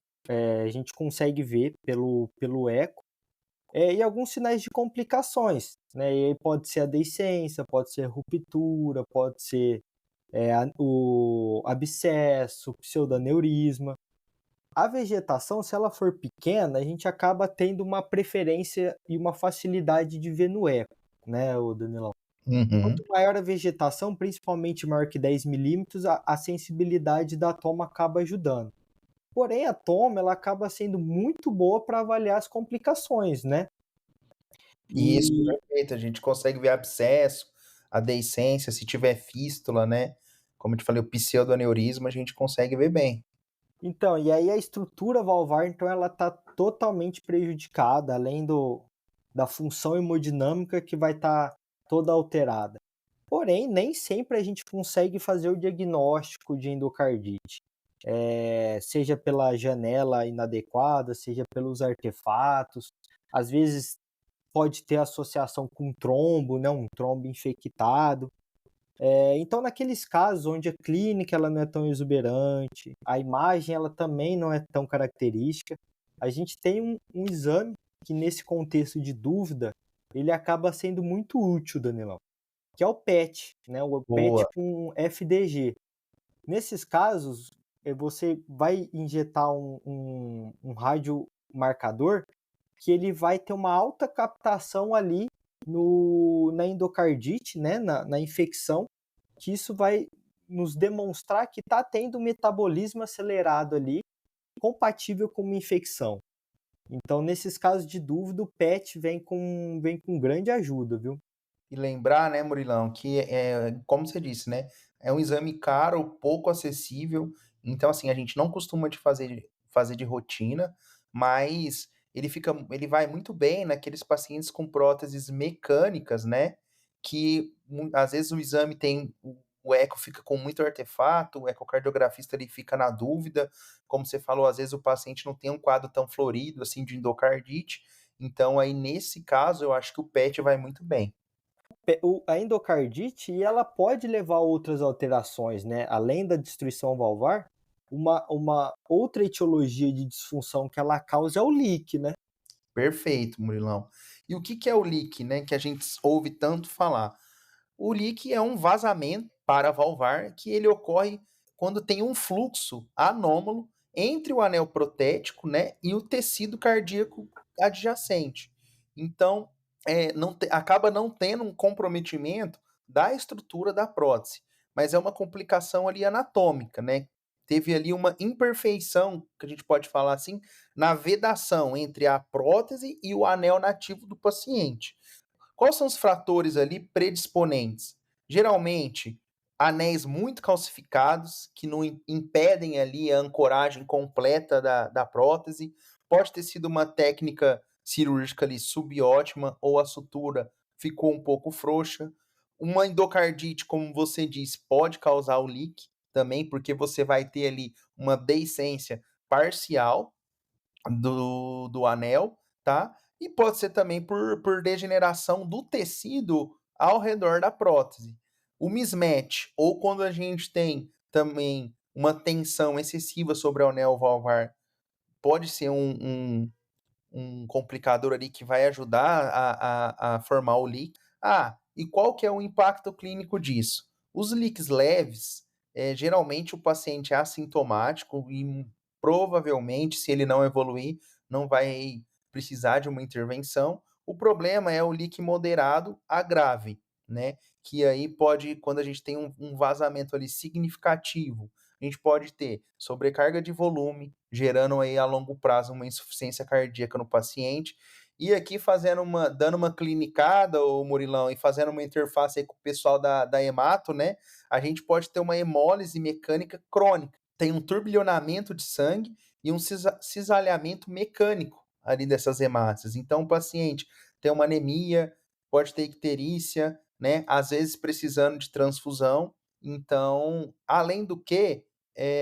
a gente consegue ver pelo eco, e alguns sinais de complicações, né, e aí pode ser a deiscência, pode ser ruptura, pode ser o abscesso, pseudaneurisma. A vegetação, se ela for pequena, a gente acaba tendo uma preferência e uma facilidade de ver no eco, né, o Danilão? Uhum. Quanto maior a vegetação, principalmente maior que 10 milímetros, a sensibilidade da toma acaba ajudando. Porém, a toma ela acaba sendo muito boa para avaliar as complicações, né? Isso, E perfeito. A gente consegue ver abscesso, a deiscência, se tiver fístula, né? Como eu te falei, o pseudoaneurisma, a gente consegue ver bem. então, e aí a estrutura valvar, então, ela está totalmente prejudicada, além da função hemodinâmica que vai estar toda alterada. Porém, nem sempre a gente consegue fazer o diagnóstico de endocardite, seja pela janela inadequada, seja pelos artefatos. Às vezes pode ter associação com trombo, né, um trombo infectado. Então, naqueles casos onde a clínica ela não é tão exuberante, a imagem ela também não é tão característica, a gente tem um exame que, nesse contexto de dúvida, ele acaba sendo muito útil, Danilão, que é o PET, né? O PET Boa. com FDG. Nesses casos, você vai injetar um radiomarcador que ele vai ter uma alta captação ali na endocardite, né? Na infecção, que isso vai nos demonstrar que está tendo um metabolismo acelerado ali, compatível com uma infecção. Então, nesses casos de dúvida, o PET vem com grande ajuda, viu? E lembrar, né, Murilão, que como você disse, né, é um exame caro, pouco acessível, então assim, a gente não costuma fazer de rotina, mas ele vai muito bem naqueles pacientes com próteses mecânicas, né, que às vezes o exame tem o eco fica com muito artefato, o ecocardiografista ele fica na dúvida, como você falou, às vezes o paciente não tem um quadro tão florido assim de endocardite, então aí nesse caso eu acho que o PET vai muito bem. A endocardite, ela pode levar a outras alterações, né, além da destruição valvar, uma outra etiologia de disfunção que ela causa é o leak, né. Perfeito, Murilão. E o que que é o leak, né, que a gente ouve tanto falar? O leak é um vazamento paravalvar que ele ocorre quando tem um fluxo anômalo entre o anel protético, né, e o tecido cardíaco adjacente. Então, acaba não tendo um comprometimento da estrutura da prótese, mas é uma complicação ali anatômica, né? Teve ali uma imperfeição, que a gente pode falar assim, na vedação entre a prótese e o anel nativo do paciente. Quais são os fatores ali predisponentes? Geralmente, anéis muito calcificados, que não impedem ali a ancoragem completa da prótese. Pode ter sido uma técnica cirúrgica ali subótima ou a sutura ficou um pouco frouxa. Uma endocardite, como você disse, pode causar o leak também, porque você vai ter ali uma deiscência parcial do anel, tá? E pode ser também por degeneração do tecido ao redor da prótese. O mismatch, ou quando a gente tem também uma tensão excessiva sobre o anel valvar, pode ser um complicador ali que vai ajudar a formar o leak. Ah, e qual que é o impacto clínico disso? Os leaks leves, geralmente o paciente é assintomático e provavelmente, se ele não evoluir, não vai precisar de uma intervenção. O problema é o leak moderado a grave, né? Que aí pode, quando a gente tem um vazamento ali significativo, a gente pode ter sobrecarga de volume, gerando aí a longo prazo uma insuficiência cardíaca no paciente. E aqui dando uma clinicada, o Murilão, e fazendo uma interface aí com o pessoal da Hemato, né? A gente pode ter uma hemólise mecânica crônica. Tem um turbilhonamento de sangue e um cisalhamento mecânico ali dessas hemácias. Então, o paciente tem uma anemia, pode ter icterícia, né? Às vezes precisando de transfusão. Então, além do que,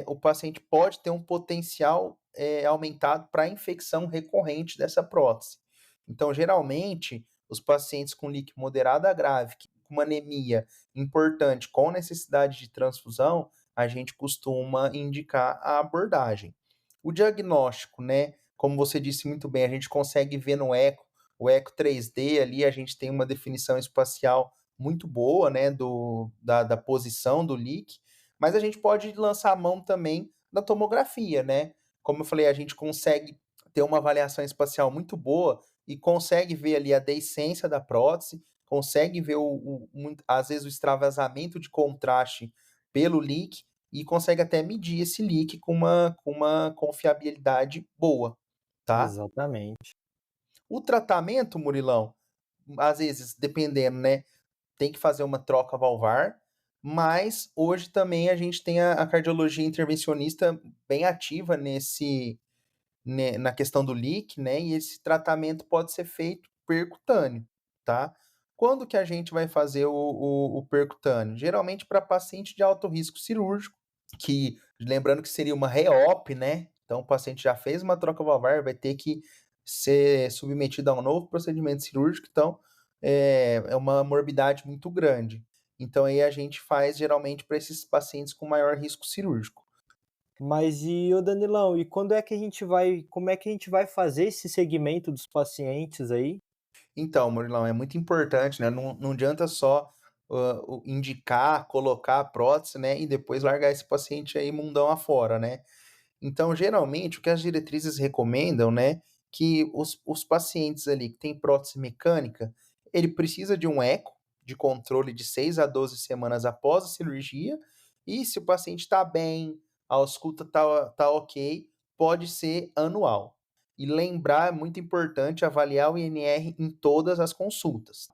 o paciente pode ter um potencial aumentado para infecção recorrente dessa prótese. Então, geralmente, os pacientes com leak moderado a grave, com uma anemia importante, com necessidade de transfusão, a gente costuma indicar a abordagem. O diagnóstico, né? Como você disse muito bem, a gente consegue ver no eco, o eco 3D ali, a gente tem uma definição espacial muito boa, né, da posição do leak, mas a gente pode lançar a mão também da tomografia, né? Como eu falei, a gente consegue ter uma avaliação espacial muito boa e consegue ver ali a deiscência da prótese, consegue ver às vezes o extravasamento de contraste pelo leak e consegue até medir esse leak com uma confiabilidade boa, tá? Exatamente. O tratamento, Murilão, às vezes, dependendo, né, tem que fazer uma troca valvar, mas hoje também a gente tem a cardiologia intervencionista bem ativa na questão do leak, né? E esse tratamento pode ser feito percutâneo, tá? Quando que a gente vai fazer o percutâneo? Geralmente para paciente de alto risco cirúrgico, que lembrando que seria uma reop, né? Então o paciente já fez uma troca valvar, vai ter que ser submetido a um novo procedimento cirúrgico, então é uma morbidade muito grande. Então aí a gente faz geralmente para esses pacientes com maior risco cirúrgico. Mas e ô Danilão, e quando é que a gente vai como é que a gente vai fazer esse segmento dos pacientes aí? Então, Murilão, é muito importante, né? Não adianta só indicar, colocar a prótese, né? E depois largar esse paciente aí mundão afora, né? Então, geralmente, o que as diretrizes recomendam, né? Que os pacientes ali que têm prótese mecânica, ele precisa de um eco de controle de 6 a 12 semanas após a cirurgia. E se o paciente está bem, a ausculta tá ok, pode ser anual. E lembrar, é muito importante avaliar o INR em todas as consultas.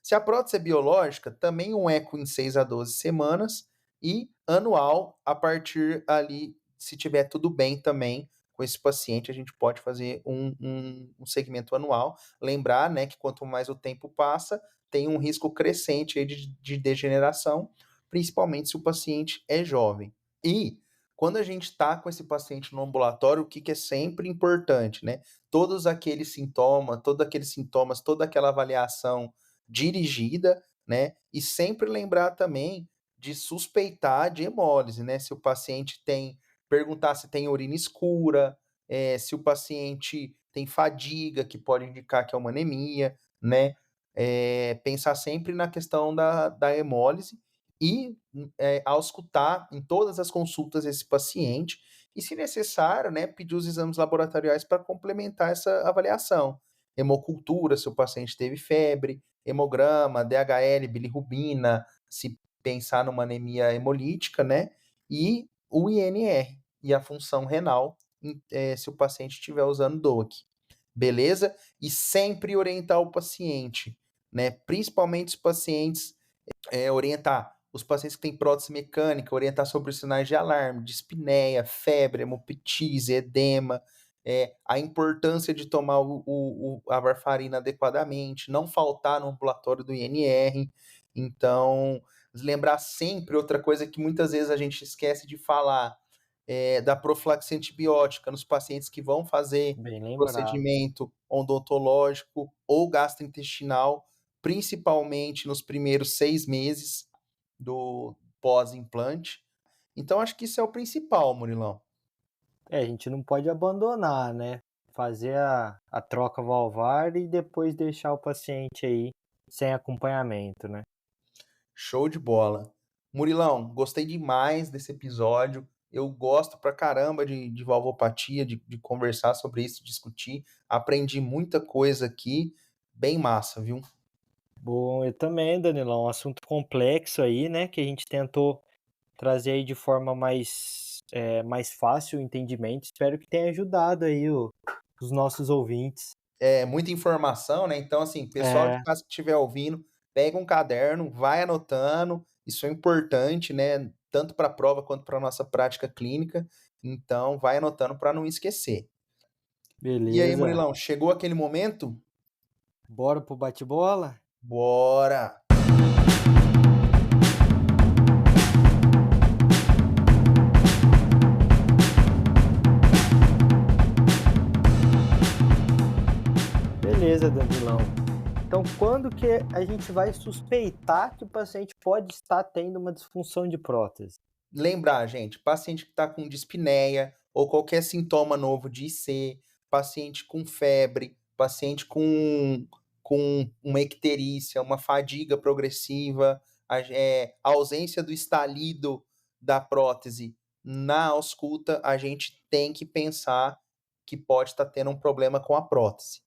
Se a prótese é biológica, também um eco em 6 a 12 semanas e anual a partir ali, se tiver tudo bem também com esse paciente a gente pode fazer um segmento anual. Lembrar, né, que quanto mais o tempo passa, tem um risco crescente aí de degeneração, principalmente se o paciente é jovem. E quando a gente está com esse paciente no ambulatório, o que é sempre importante, né? Todos aqueles sintomas, toda aquela avaliação dirigida, né? E sempre lembrar também de suspeitar de hemólise, né? Se o paciente perguntar se tem urina escura, se o paciente tem fadiga, que pode indicar que é uma anemia, né? Pensar sempre na questão da hemólise e auscultar em todas as consultas esse paciente e, se necessário, né, pedir os exames laboratoriais para complementar essa avaliação. Hemocultura, se o paciente teve febre, hemograma, DHL, bilirrubina, se pensar numa anemia hemolítica, né, e o INR e a função renal, se o paciente estiver usando DOAC. Beleza? E sempre orientar o paciente, né, principalmente os pacientes, orientar os pacientes que têm prótese mecânica, orientar sobre os sinais de alarme, dispneia, febre, hemoptise, edema, a importância de tomar a varfarina adequadamente, não faltar no ambulatório do INR. Então, lembrar sempre outra coisa que muitas vezes a gente esquece de falar, da profilaxia antibiótica nos pacientes que vão fazer Bem lembrado. procedimento odontológico ou gastrointestinal, principalmente nos primeiros 6 meses do pós-implante. Então acho que isso é o principal, Murilão. A gente não pode abandonar, né? Fazer a troca valvar e depois deixar o paciente aí sem acompanhamento, né? Show de bola. Murilão, gostei demais desse episódio. Eu gosto pra caramba de valvopatia, de conversar sobre isso, discutir. Aprendi muita coisa aqui, bem massa, viu? Bom, eu também, Danilão, um assunto complexo aí, né? Que a gente tentou trazer aí de forma mais fácil o entendimento. Espero que tenha ajudado aí os nossos ouvintes. É muita informação, né? Então, assim, pessoal de É, casa que estiver ouvindo, pega um caderno, vai anotando. Isso é importante, né? Tanto para a prova quanto para a nossa prática clínica. Então, vai anotando para não esquecer. E aí, beleza. Murilão, chegou aquele momento? Bora pro bate-bola? Bora! Beleza, Danilão. Então, quando que a gente vai suspeitar que o paciente pode estar tendo uma disfunção de prótese? Lembrar, gente, paciente que está com dispneia ou qualquer sintoma novo de IC, paciente com febre, paciente com uma icterícia, uma fadiga progressiva, a ausência do estalido da prótese na ausculta, a gente tem que pensar que pode estar tendo um problema com a prótese.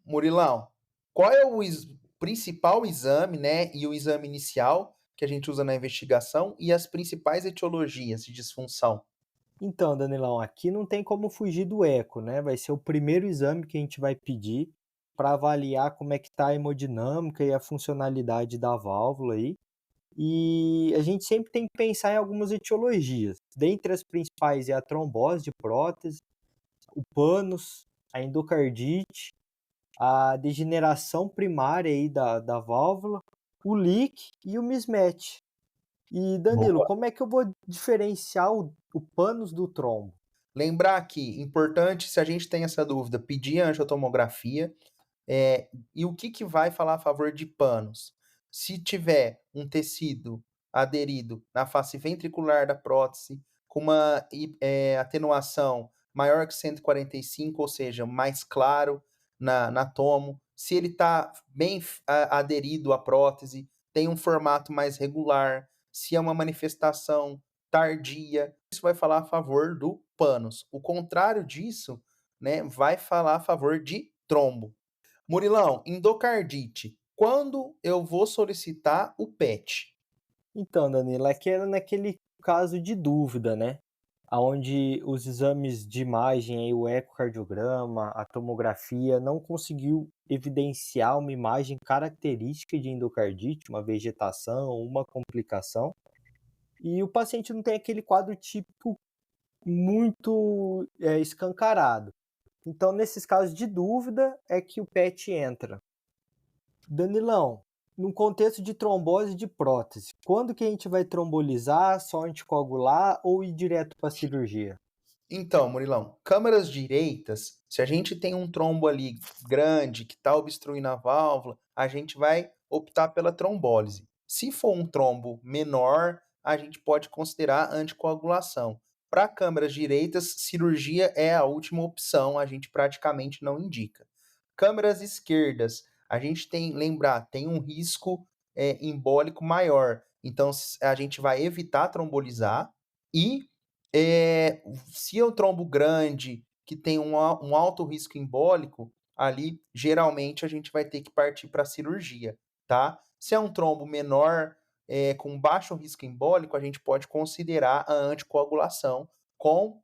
Murilão, qual é o principal exame, né, e o exame inicial que a gente usa na investigação e as principais etiologias de disfunção? Então, Danilão, aqui não tem como fugir do eco, né? Vai ser o primeiro exame que a gente vai pedir para avaliar como é que está a hemodinâmica e a funcionalidade da válvula aí. E a gente sempre tem que pensar em algumas etiologias. Dentre as principais é a trombose de prótese, o pânus, a endocardite, a degeneração primária aí da válvula, o leak e o mismatch. E Danilo, Boa. como é que eu vou diferenciar o pânus do trombo? Lembrar que, importante, se a gente tem essa dúvida, pedir a angiotomografia. E o que vai falar a favor de panos? Se tiver um tecido aderido na face ventricular da prótese, com uma atenuação maior que 145, ou seja, mais claro na tomo, se ele está bem aderido à prótese, tem um formato mais regular, se é uma manifestação tardia, isso vai falar a favor do panos. O contrário disso, né, vai falar a favor de trombo. Murilão, endocardite. Quando eu vou solicitar o PET? Então, Danilo, aqui era naquele caso de dúvida, né? Onde os exames de imagem, aí, o ecocardiograma, a tomografia, não conseguiu evidenciar uma imagem característica de endocardite, uma vegetação, uma complicação. E o paciente não tem aquele quadro típico muito escancarado. Então, nesses casos de dúvida, é que o PET entra. Danilão, num contexto de trombose de prótese, quando que a gente vai trombolizar, só anticoagular ou ir direto para a cirurgia? Então, Murilão, câmaras direitas, se a gente tem um trombo ali grande que está obstruindo a válvula, a gente vai optar pela trombólise. Se for um trombo menor, a gente pode considerar anticoagulação. Para câmaras direitas, cirurgia é a última opção, a gente praticamente não indica. Câmaras esquerdas, a gente tem um risco embólico maior, então a gente vai evitar trombolizar e se é um trombo grande, que tem um alto risco embólico, ali geralmente a gente vai ter que partir para a cirurgia, tá? Se é um trombo menor, com baixo risco embólico, a gente pode considerar a anticoagulação com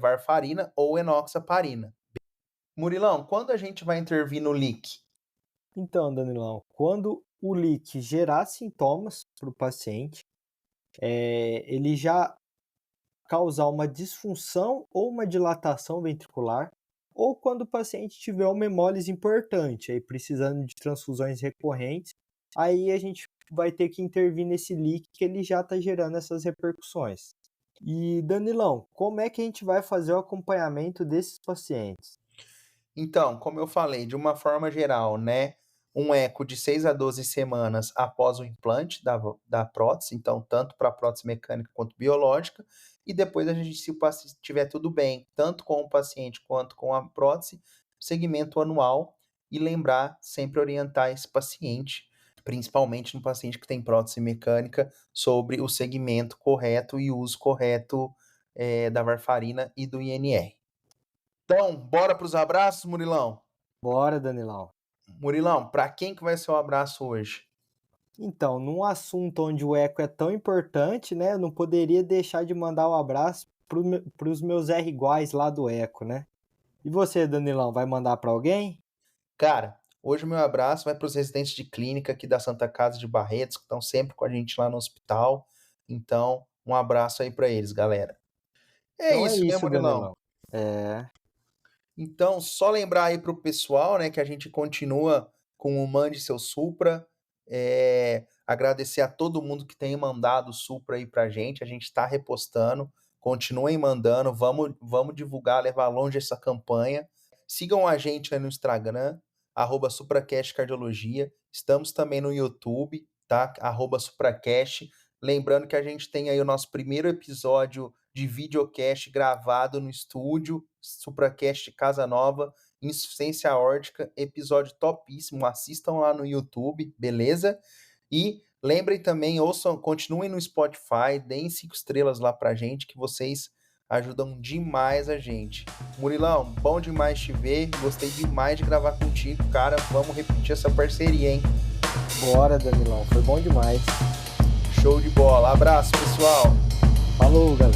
varfarina ou enoxaparina. Murilão, quando a gente vai intervir no leak? Então, Danilão, quando o leak gerar sintomas para o paciente, ele já causar uma disfunção ou uma dilatação ventricular, ou quando o paciente tiver uma hemólise importante, aí precisando de transfusões recorrentes, aí a gente vai ter que intervir nesse leak que ele já está gerando essas repercussões. E Danilão, como é que a gente vai fazer o acompanhamento desses pacientes? Então, como eu falei, de uma forma geral, né? Um eco de 6 a 12 semanas após o implante da prótese, então, tanto para a prótese mecânica quanto biológica, e depois a gente, se o paciente estiver tudo bem, tanto com o paciente quanto com a prótese, segmento anual, e lembrar, sempre orientar esse paciente, principalmente no paciente que tem prótese mecânica, sobre o segmento correto e o uso correto da varfarina e do INR. Então, bora para os abraços, Murilão? Bora, Danilão. Murilão, para quem que vai ser o abraço hoje? Então, num assunto onde o eco é tão importante, né, eu não poderia deixar de mandar um abraço para os meus R iguais lá do eco, né? E você, Danilão, vai mandar para alguém? Cara, hoje o meu abraço vai para os residentes de clínica aqui da Santa Casa de Barretos, que estão sempre com a gente lá no hospital. Então, um abraço aí para eles, galera. É Então é isso, né, isso, Murilão? Danilão. É, Então, só lembrar aí pro pessoal, né, que a gente continua com o Mande Seu Supra. Agradecer a todo mundo que tem mandado o Supra aí pra gente. A gente está repostando. Continuem mandando. Vamos divulgar, levar longe essa campanha. Sigam a gente aí no Instagram, @SupraCastCardiologia. Estamos também no YouTube, tá? @SupraCast. Lembrando que a gente tem aí o nosso primeiro episódio de videocast gravado no estúdio, SupraCast Casa Nova, insuficiência aórtica, episódio topíssimo, assistam lá no YouTube, beleza? E lembrem também, ouçam, continuem no Spotify, deem 5 estrelas lá pra gente, que vocês ajudam demais a gente. Murilão, bom demais te ver, gostei demais de gravar contigo, cara, vamos repetir essa parceria, hein? bora, Danilão, foi bom demais. Show de bola, abraço, pessoal! Falou, galera.